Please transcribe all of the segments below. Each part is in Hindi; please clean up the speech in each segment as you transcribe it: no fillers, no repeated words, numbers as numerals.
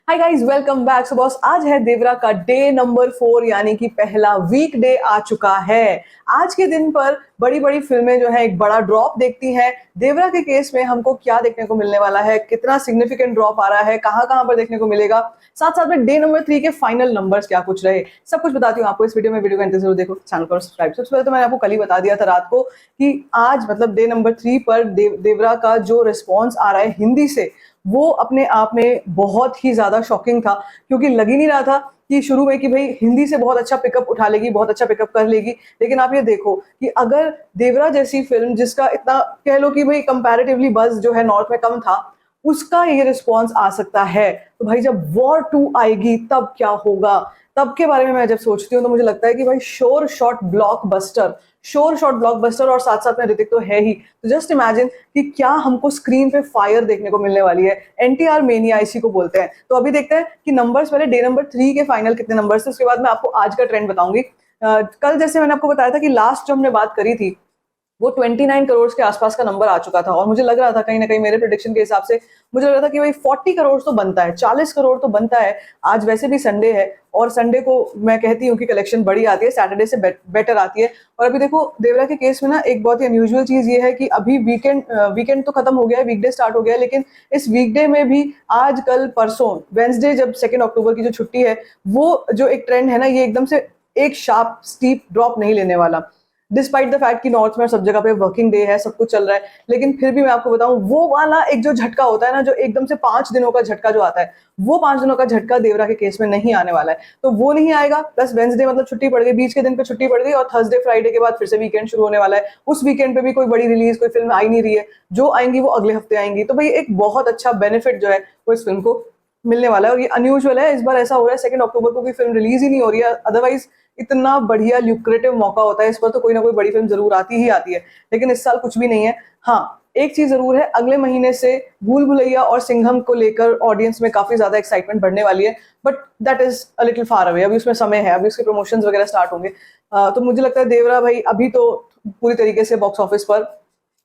Hi guys, welcome back. So boss, आज है देवरा का डे नंबर 4 यानी कि पहला वीक डे आ चुका है। आज के दिन पर बड़ी बड़ी फिल्में जो है एक बड़ा ड्रॉप देखती हैं। देवरा के केस में हमको क्या देखने को मिलने वाला है, कितना सिग्निफिकेंट ड्रॉप आ रहा है, कहाँ कहाँ पर देखने को मिलेगा, साथ साथ में डे नंबर 3 के फाइनल नंबर्स क्या कुछ रहे, सब कुछ बताती हूँ आपको इस वीडियो में। वीडियो को अंत तक जरूर देखो, चैनल पर सब्सक्राइब। सबसे पहले तो मैंने आपको कल ही बता दिया था रात को कि आज मतलब डे नंबर 3 पर देवरा का जो रिस्पॉन्स आ रहा है हिंदी से, वो अपने आप में बहुत ही ज्यादा शॉकिंग था। क्योंकि लग ही नहीं रहा था कि शुरू में कि भाई हिंदी से बहुत अच्छा पिकअप उठा लेगी, बहुत अच्छा पिकअप कर लेगी। लेकिन आप ये देखो कि अगर देवरा जैसी फिल्म जिसका इतना कह लो कि भाई कंपैरेटिवली बज जो है नॉर्थ में कम था, उसका ये रिस्पॉन्स आ सकता है, तो भाई जब वॉर 2 आएगी तब क्या होगा। तब के बारे में मैं जब सोचती हूँ तो मुझे लगता है कि भाई sure shot blockbuster, sure shot blockbuster. और साथ साथ में ऋतिक तो है ही, तो जस्ट इमेजिन कि क्या हमको स्क्रीन पे फायर देखने को मिलने वाली है। एनटीआर मेनिया इसी को बोलते हैं। तो अभी देखते हैं कि नंबर्स, पहले डे नंबर 3 के फाइनल कितने नंबर्स थे, उसके बाद मैं आपको आज का ट्रेंड बताऊंगी। कल जैसे मैंने आपको बताया था कि लास्ट जो हमने बात करी थी वो 29 करोड़ के आसपास का नंबर आ चुका था, और मुझे लग रहा था कहीं ना कहीं मेरे प्रेडिक्शन के हिसाब से मुझे लग रहा था कि भाई 40 करोड़ तो बनता है, 40 करोड़ तो बनता है। आज वैसे भी संडे है, और संडे को मैं कहती हूँ कि कलेक्शन बड़ी आती है, सैटरडे से बेटर आती है। और अभी देखो देवरा के केस में ना एक बहुत ही अनयूजुअल चीज ये है कि अभी वीकेंड तो खत्म हो गया है, वीकडे स्टार्ट हो गया है, लेकिन इस वीकडे में भी आज कल परसों वेंसडे जब 2 अक्टूबर की जो छुट्टी है, वो जो एक ट्रेंड है ना, ये एकदम से एक शार्प स्टीप ड्रॉप नहीं लेने वाला। डिस्पाइट द फैक्ट कि नॉर्थ में सब जगह पे वर्किंग डे है, सब कुछ चल रहा है, लेकिन फिर भी मैं आपको बताऊं वो वाला एक जो झटका होता है ना, जो एकदम से 5 दिनों का झटका जो आता है, वो 5 दिनों का झटका देवरा के केस में नहीं आने वाला है। तो वो नहीं आएगा। प्लस वेंसडे मतलब छुट्टी पड़ गई, बीच के दिन पे छुट्टी पड़ गई, और थर्सडे फ्राइडे के बाद फिर से वीकेंड शुरू होने वाला है। उस वीकेंड पे भी कोई बड़ी रिलीज, कोई फिल्म आई नहीं रही है, जो आएंगी वो अगले हफ्ते आएंगी। तो भाई एक बहुत अच्छा बेनिफिट जो है वो इस फिल्म को मिलने वाला है। और ये अनयूजुअल है, इस बार ऐसा हो रहा है 2 अक्टूबर को कोई फिल्म रिलीज ही नहीं हो रही है। अदरवाइज इतना बढ़िया ल्यूक्रेटिव मौका होता है, इस पर तो कोई ना कोई बड़ी फिल्म जरूर आती ही आती है, लेकिन इस साल कुछ भी नहीं है। हाँ, एक चीज जरूर है, अगले महीने से भूल भुलैया और सिंघम को लेकर ऑडियंस में काफी ज्यादा एक्साइटमेंट बढ़ने वाली है, but that is a little far away. अभी उसमें समय है, अभी उसके प्रमोशंस वगैरह स्टार्ट होंगे। तो मुझे लगता है देवरा भाई अभी तो पूरी तरीके से बॉक्स ऑफिस पर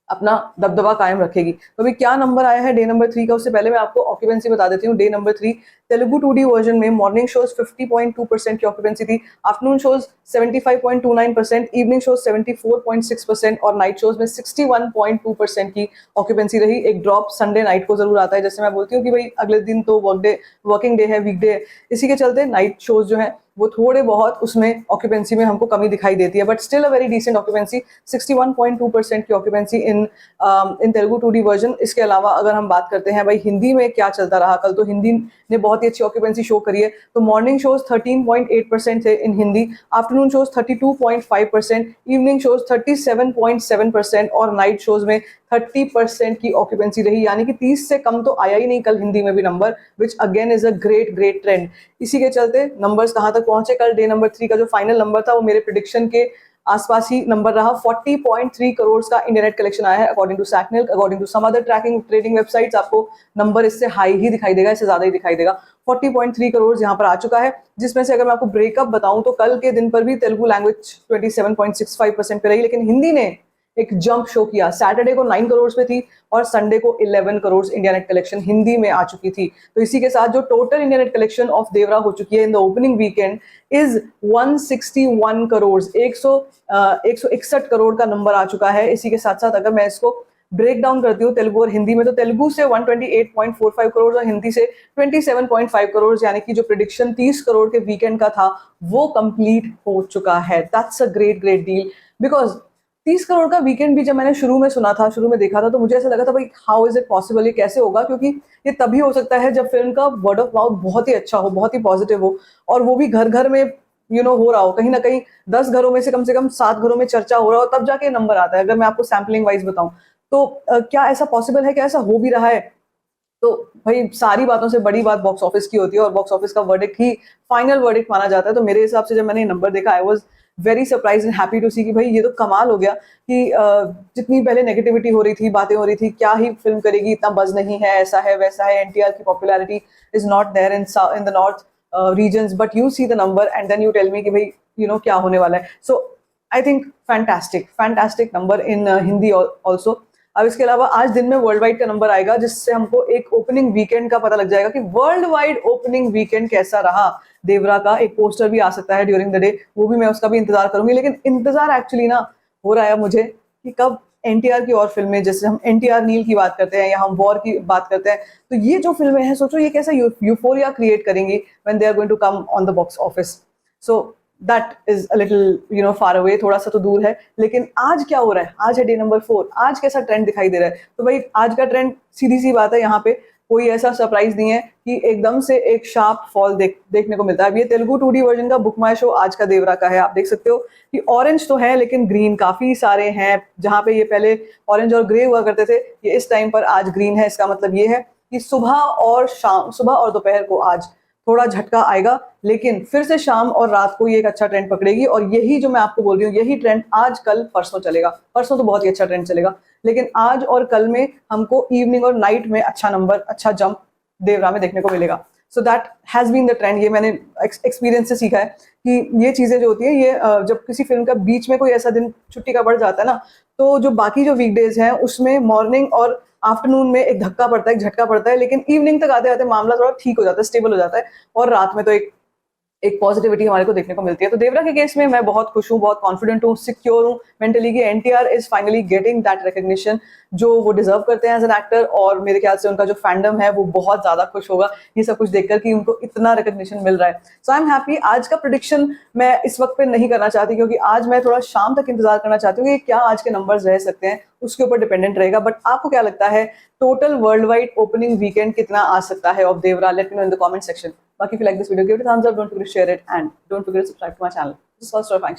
अपना दबदबा कायम रखेगी। तो अभी क्या नंबर आया है डे नंबर 3 का, उससे पहले मैं आपको ऑक्यूपेंसी बता देती हूँ। Day number 3 Telugu 2D version में मॉर्निंग शोज 50.2% की ऑक्यूपेंसी थी, आफ्टरनून शोज 75.29%, इवनिंग शोज 74.6% और नाइट शोज में 61.2% की ऑक्यूपेंसी रही। एक ड्रॉप संडे नाइट को जरूर आता है, जैसे मैं बोलती हूँ कि भाई अगले दिन तो वर्किंग डे है, वीकडे है, इसी के चलते नाइट शोज जो है वो थोड़े बहुत उसमें ऑक्यूपेंसी में हमको कमी दिखाई देती है, but still a very decent occupancy. 61.2% की ऑक्यूपेंसी इन तेलुगु 2D वर्जन। इसके अलावा अगर हम बात करते हैं भाई हिंदी में क्या चलता रहा कल, तो हिंदी ने बहुत ही अच्छी ऑक्यूपेंसी शो करी है। तो मॉर्निंग शोज 13.8% थे in Hindi, afternoon shows 32.5%, evening shows 37.7% और नाइट शोज में 30% की ऑक्यूपेंसी रही, यानी कि 30 से कम तो आया ही नहीं कल हिंदी में भी number, which again is a great trend. इसी के चलते नंबर्स कहां तक पहुंचे कल, डे नंबर 3 का जो फाइनल नंबर था वो मेरे प्रिडिक्शन के आसपास ही नंबर रहा। 40.3 करोड़ का इंटरनेट कलेक्शन आया है according to Sacnilk, according to some other trading websites. आपको नंबर इससे हाई ही दिखाई देगा, इससे ज्यादा ही दिखाई देगा। 40.3 करोड़ यहाँ पर आ चुका है, जिसमें से अगर मैं आपको ब्रेकअप बताऊं तो कल के दिन पर भी तेलुगु लैंग्वेज 27.65% पे रही, लेकिन हिंदी ने एक जंप शो किया। सैटरडे को 9 करोड़ पे थी और संडे को 11 crore India net collection Hindi में आ चुकी थी। तो इसी के साथ जो total India net collection of Devara हो चुकी है in the opening weekend is 161 crore, 161 crore का नंबर आ चुका है। इसी के साथ साथ अगर मैं इसको ब्रेक डाउन करती हूँ तेलुगु और हिंदी में, तो तेलुगु से 128.45 करोड़ और हिंदी से 27.5 करोड़, यानी कि जो प्रिडिक्शन 30 करोड़ के वीकेंड का था वो कंप्लीट हो चुका है। That's a great deal, because 30 crore का वीकेंड भी जब मैंने शुरू में सुना था, शुरू में देखा था, तो मुझे ऐसा लगा था भाई हाउ इज इट पॉसिबल, ये कैसे होगा, क्योंकि ये तभी हो सकता है जब फिल्म का वर्ड ऑफ माउथ बहुत ही अच्छा हो, बहुत ही पॉजिटिव हो, और वो भी घर घर में हो रहा हो, कहीं ना कहीं 10 घरों में से कम 7 घरों में चर्चा हो रहा हो, तब जाके नंबर आता है। अगर मैं आपको सैम्पलिंग वाइज बताऊं तो क्या ऐसा पॉसिबल है, क्या ऐसा हो भी रहा है? तो भाई सारी बातों से बड़ी बात बॉक्स ऑफिस की होती है, और बॉक्स ऑफिस का वर्डिक्ट ही फाइनल वर्डिक्ट माना जाता है। तो मेरे हिसाब से जब मैंने नंबर देखा, I was very surprise and happy to see कि भाई ये तो कमाल हो गया कि जितनी पहले नेगेटिविटी हो रही थी, बातें हो रही थी, क्या ही फिल्म करेगी, इतना बज नहीं है, ऐसा है वैसा है, एनटीआर की popularity is not there in the north regions, but you see the number and then you tell me कि भाई क्या होने वाला है। So I think fantastic number in Hindi also. अब इसके अलावा आज दिन में वर्ल्ड वाइड का नंबर आएगा, जिससे हमको एक ओपनिंग वीकेंड का पता लग जाएगा कि वर्ल्ड वाइड ओपनिंग वीकेंड कैसा रहा। देवरा का एक पोस्टर भी आ सकता है ड्यूरिंग द डे, वो भी मैं उसका भी इंतजार करूंगी। लेकिन इंतजार एक्चुअली ना हो रहा है मुझे कि कब एनटीआर की और फिल्में, जैसे हम एनटीआर नील की बात करते हैं या हम वॉर की बात करते हैं, तो ये जो फिल्में हैं सोचो ये कैसा यूफोरिया क्रिएट करेंगी when they are going to come on the box office. So that is a little far away, थोड़ा सा तो दूर है। लेकिन आज क्या हो रहा है, आज है डे नंबर 4, आज कैसा ट्रेंड दिखाई दे रहा है। तो भाई आज का ट्रेंड सीधी सी बात है, यहाँ पे कोई ऐसा सरप्राइज नहीं है कि एकदम से एक शार्प फॉल देखने को मिलता है। अब ये तेलुगु 2D वर्जन का बुक माई शो आज का देवरा का है। आप देख सकते हो कि ऑरेंज तो है लेकिन ग्रीन काफी सारे हैं। जहां पे ये पहले ऑरेंज और ग्रे हुआ करते थे, ये इस टाइम पर आज ग्रीन है। इसका मतलब ये है कि सुबह और दोपहर को आज थोड़ा झटका आएगा, लेकिन फिर से शाम और रात को ये एक अच्छा ट्रेंड पकड़ेगी। और यही जो मैं आपको बोल रही हूँ, यही ट्रेंड आज कल परसों चलेगा। परसों तो बहुत ही अच्छा ट्रेंड चलेगा, लेकिन आज और कल में हमको इवनिंग और नाइट में अच्छा नंबर, अच्छा जंप देवरा में देखने को मिलेगा। So that has been the trend. ये मैंने एक्सपीरियंस से सीखा है कि ये चीजें जो होती है, ये जब किसी फिल्म का बीच में कोई ऐसा दिन छुट्टी का बढ़ जाता है ना, तो जो बाकी जो वीकडेज हैं उसमें मॉर्निंग और आफ्टरनून में एक धक्का पड़ता है, एक झटका पड़ता है, लेकिन इवनिंग तक आते आते मामला थोड़ा ठीक हो जाता है, स्टेबल हो जाता है, और रात में तो एक पॉजिटिविटी हमारे को देखने को मिलती है। तो देवरा के केस में मैं बहुत खुश हूँ, बहुत कॉन्फिडेंट हूँ, सिक्योर हूँ मेंटली कि NTR is finally getting that recognition जो वो डिजर्व करते हैं एज एन एक्टर। और मेरे ख्याल से उनका जो फैंडम है वो बहुत ज्यादा खुश होगा ये सब कुछ देखकर कि उनको इतना रिकग्निशन मिल रहा है। So I am happy. आज का प्रिडिक्शन मैं इस वक्त पे नहीं करना चाहती, क्योंकि आज मैं थोड़ा शाम तक इंतजार करना चाहती हूँ कि क्या आज के नंबर्स रह सकते हैं, उसके ऊपर डिपेंडेंट रहेगा। बट आपको क्या लगता है, total world wide opening weekend कितना आ सकता है of Devara? Let me know in the comment section. If you like this video, give it a thumbs up, don't forget to share it, and don't forget to subscribe to my channel. This is Story Share.